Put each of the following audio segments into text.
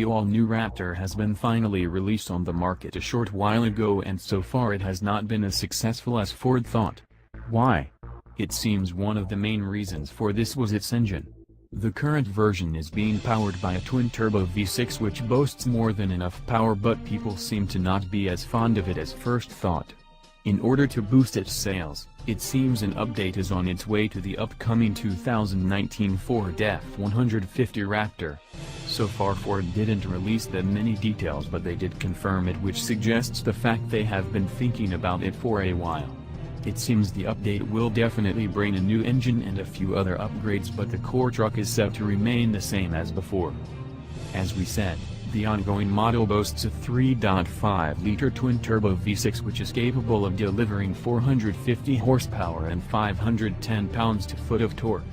The all-new Raptor has been finally released on the market a short while ago, and so far it has not been as successful as Ford thought. Why? It seems one of the main reasons for this was its engine. The current version is being powered by a twin-turbo V6 which boasts more than enough power, but people seem to not be as fond of it as first thought. In order to boost its sales, it seems an update is on its way to the upcoming 2019 Ford F-150 Raptor. So far Ford didn't release that many details, but they did confirm it, which suggests the fact they have been thinking about it for a while. It seems the update will definitely bring a new engine and a few other upgrades, but the core truck is set to remain the same as before. As we said, the ongoing model boasts a 3.5-liter twin-turbo V6 which is capable of delivering 450 horsepower and 510 pounds-to-foot of torque.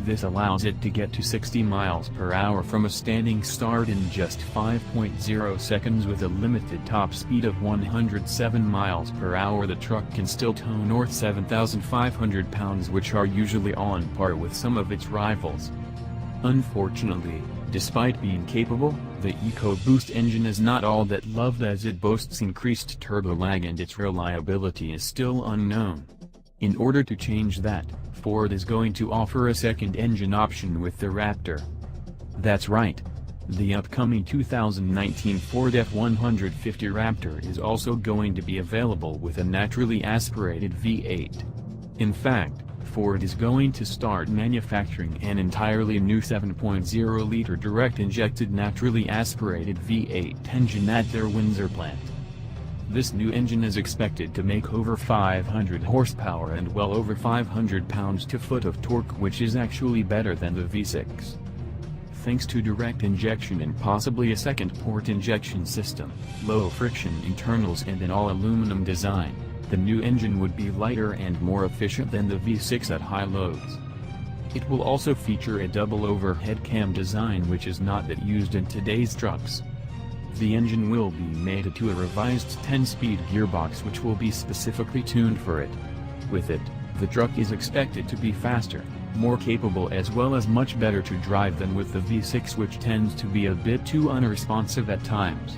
This allows it to get to 60 miles per hour from a standing start in just 5.0 seconds with a limited top speed of 107 miles per hour. The truck can still tow north 7,500 pounds, which are usually on par with some of its rivals. Unfortunately, despite being capable, the EcoBoost engine is not all that loved, as it boasts increased turbo lag and its reliability is still unknown. In order to change that, Ford is going to offer a second engine option with the Raptor. That's right. The upcoming 2019 Ford F-150 Raptor is also going to be available with a naturally aspirated V8. In fact, Ford is going to start manufacturing an entirely new 7.0-liter direct-injected naturally aspirated V8 engine at their Windsor plant. This new engine is expected to make over 500 horsepower and well over 500 pounds-to-foot of torque, which is actually better than the V6. Thanks to direct injection and possibly a second-port injection system, low-friction internals and an all-aluminum design, the new engine would be lighter and more efficient than the V6 at high loads. It will also feature a double overhead cam design, which is not that used in today's trucks. The engine will be mated to a revised 10-speed gearbox which will be specifically tuned for it. With it, the truck is expected to be faster, more capable, as well as much better to drive than with the V6, which tends to be a bit too unresponsive at times.